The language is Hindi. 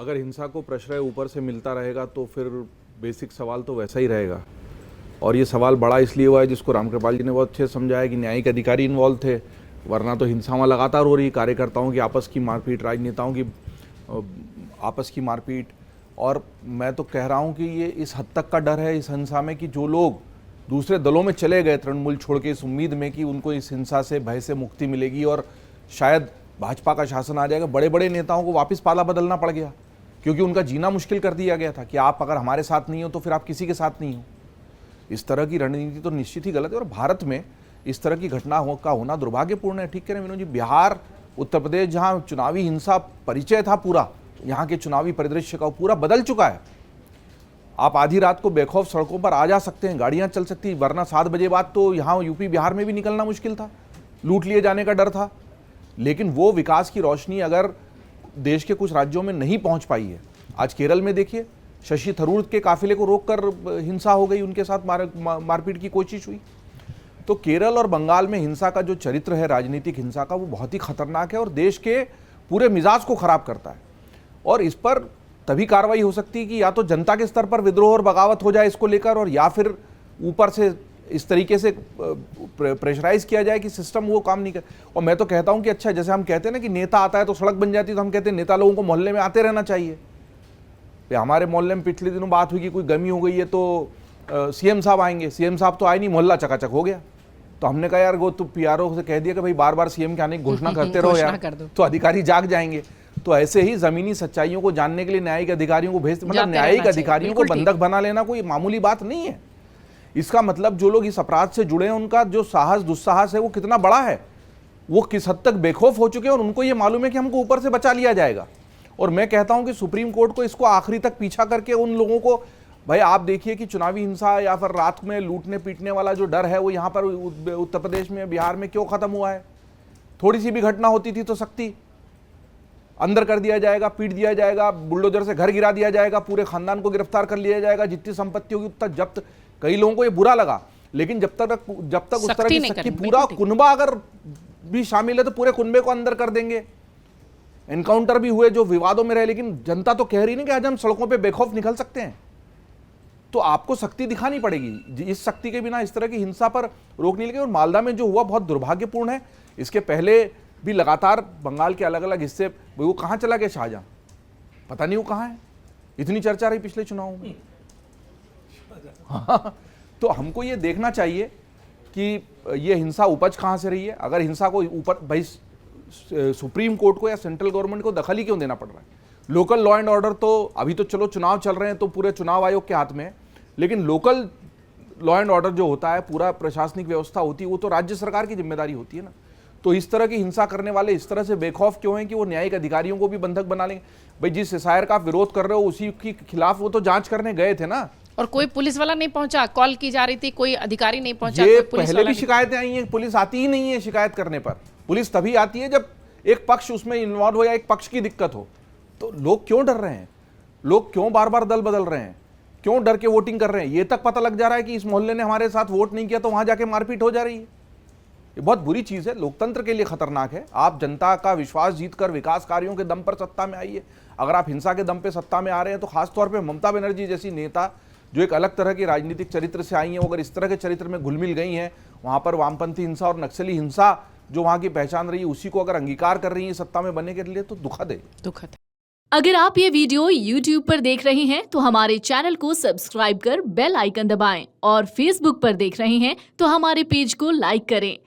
अगर हिंसा को प्रश्रय ऊपर से मिलता रहेगा तो फिर बेसिक सवाल तो वैसा ही रहेगा। और ये सवाल बड़ा इसलिए हुआ है, जिसको रामकृपाल जी ने बहुत अच्छे से समझाया कि न्यायिक अधिकारी इन्वॉल्व थे, वरना तो हिंसा वहाँ लगातार हो रही, कार्यकर्ताओं की आपस की मारपीट, राजनेताओं की आपस की मारपीट। और मैं तो कह रहा हूँ कि ये इस हद तक का डर है इस हिंसा में कि जो लोग दूसरे दलों में चले गए तृणमूल छोड़ के इस उम्मीद में कि उनको इस हिंसा से, भय से मुक्ति मिलेगी और शायद भाजपा का शासन आ जाएगा, बड़े बड़े नेताओं को वापस पाला बदलना पड़ गया, क्योंकि उनका जीना मुश्किल कर दिया गया था कि आप अगर हमारे साथ नहीं हो तो फिर आप किसी के साथ नहीं हो। इस तरह की रणनीति तो निश्चित ही गलत है और भारत में इस तरह की घटना का होना दुर्भाग्यपूर्ण है। ठीक कह रहे हैं विनोद जी, बिहार, उत्तर प्रदेश, जहां चुनावी हिंसा परिचय था पूरा, यहाँ के चुनावी परिदृश्य का पूरा बदल चुका है। आप आधी रात को बेखौफ सड़कों पर आ जा सकते हैं, गाड़ियां चल सकती हैं, वरना 7 बजे बाद तो यहाँ यूपी बिहार में भी निकलना मुश्किल था, लूट लिए जाने का डर था। लेकिन वो विकास की रोशनी अगर देश के कुछ राज्यों में नहीं पहुंच पाई है। आज केरल में देखिए, शशि थरूर के काफिले को रोककर हिंसा हो गई, उनके साथ मारपीट की कोशिश हुई। तो केरल और बंगाल में हिंसा का जो चरित्र है, राजनीतिक हिंसा का, वो बहुत ही खतरनाक है और देश के पूरे मिजाज को खराब करता है। और इस पर तभी कार्रवाई हो सकती है कि या तो जनता के स्तर पर विद्रोह और बगावत हो जाए इसको लेकर, और या फिर ऊपर से इस तरीके से प्रेशराइज किया जाए कि सिस्टम वो काम नहीं कर। और मैं तो कहता हूं कि अच्छा, जैसे हम कहते हैं ना कि नेता आता है तो सड़क बन जाती है, तो हम कहते हैं नेता लोगों को मोहल्ले में आते रहना चाहिए। हमारे मोहल्ले में पिछले दिनों बात हुई कि कोई गमी हो गई है तो सीएम साहब आएंगे, सीएम साहब तो आए नहीं, मोहल्ला चकाचक हो गया। तो हमने कहा यार वो तो पीआरओ से कह दिया कि भाई बार बार सीएम के आने की घोषणा करते रहो यार, तो अधिकारी जाग जाएंगे। तो ऐसे ही जमीनी सच्चाइयों को जानने के लिए न्यायिक अधिकारियों को भेजते, मतलब न्यायिक अधिकारियों को बंधक बना लेना कोई मामूली बात नहीं है। इसका मतलब जो लोग इस अपराध से जुड़े हैं, उनका जो साहस दुस्साहस है वो कितना बड़ा है, वो किस हद तक बेखौफ हो चुके हैं और उनको ये मालूम है कि हमको ऊपर से बचा लिया जाएगा। और मैं कहता हूं कि सुप्रीम कोर्ट को इसको आखिरी तक पीछा करके उन लोगों को, भाई आप देखिए कि चुनावी हिंसा या फिर रात में लूटने पीटने वाला जो डर है वो यहाँ पर उत्तर प्रदेश में, बिहार में क्यों खत्म हुआ है? थोड़ी सी भी घटना होती थी तो सख्ती, अंदर कर दिया जाएगा, पीट दिया जाएगा, बुलडोजर से घर गिरा दिया जाएगा, पूरे खानदान को गिरफ्तार कर लिया जाएगा, जितनी संपत्ति होगी उतना जब्त। कई लोगों को ये बुरा लगा, लेकिन जब तक उस तरह की सख्ती, पूरा कुनबा अगर भी शामिल है तो पूरे कुनबे को अंदर कर देंगे। एनकाउंटर भी हुए जो विवादों में रहे, लेकिन जनता तो कह रही नहीं कि आज हम सड़कों पे बेखौफ निकल सकते हैं। तो आपको सख्ती दिखानी पड़ेगी, इस सख्ती के बिना इस तरह की हिंसा पर रोक नहीं लगेगी। और मालदा में जो हुआ बहुत दुर्भाग्यपूर्ण है। इसके पहले भी लगातार बंगाल के अलग अलग हिस्से, वो कहां चला गया शाहजहां, पता नहीं वो कहां है, इतनी चर्चा रही पिछले चुनावों में। हाँ, तो हमको ये देखना चाहिए कि ये हिंसा उपज कहां से रही है। अगर हिंसा को ऊपर, भाई सुप्रीम कोर्ट को या सेंट्रल गवर्नमेंट को दखल ही क्यों देना पड़ रहा है? लोकल लॉ एंड ऑर्डर तो अभी तो चलो चुनाव चल रहे हैं तो पूरे चुनाव आयोग के हाथ में है, लेकिन लोकल लॉ एंड ऑर्डर जो होता है, पूरा प्रशासनिक व्यवस्था होती है, वो तो राज्य सरकार की जिम्मेदारी होती है ना। तो इस तरह की हिंसा करने वाले इस तरह से बेखौफ क्यों हैं कि वो न्यायिक अधिकारियों को भी बंधक बना लेंगे? भाई जिस एसआईआर का आप विरोध कर रहे हो उसी के खिलाफ वो तो जांच करने गए थे ना, और कोई पुलिस वाला नहीं पहुंचा, कॉल की जा रही थी, कोई अधिकारी नहीं पहुंचा। ये पहले भी शिकायतें आई हैं, पुलिस आती ही नहीं है शिकायत करने पर। पुलिस तभी आती है जब एक पक्ष उसमें इन्वॉल्व हो या एक पक्ष की दिक्कत हो। तो लोग क्यों डर रहे हैं? लोग क्यों बार बार दल बदल रहे हैं? क्यों डर के वोटिंग कर रहे हैं? ये तक पता लग जा रहा है कि इस मोहल्ले ने हमारे साथ वोट नहीं किया तो वहां जाके मारपीट हो जा रही है। ये बहुत बुरी चीज है, लोकतंत्र के लिए खतरनाक है। आप जनता का विश्वास जीतकर विकास कार्यों के दम पर सत्ता में आइए। अगर आप हिंसा के दम पे सत्ता में आ रहे हैं तो खासतौर पर ममता बनर्जी जैसी नेता जो एक अलग तरह के राजनीतिक चरित्र से आई हैं, अगर इस तरह के चरित्र में घुल मिल गई हैं, वहां पर वामपंथी हिंसा और नक्सली हिंसा जो वहां की पहचान रही है, उसी को अगर अंगीकार कर रही है सत्ता में बनने के लिए, तो दुखद है। अगर आप ये वीडियो YouTube पर देख रहे हैं तो हमारे चैनल को सब्सक्राइब कर बेल आइकन दबाएं, और Facebook पर देख रहे हैं तो हमारे पेज को लाइक करें।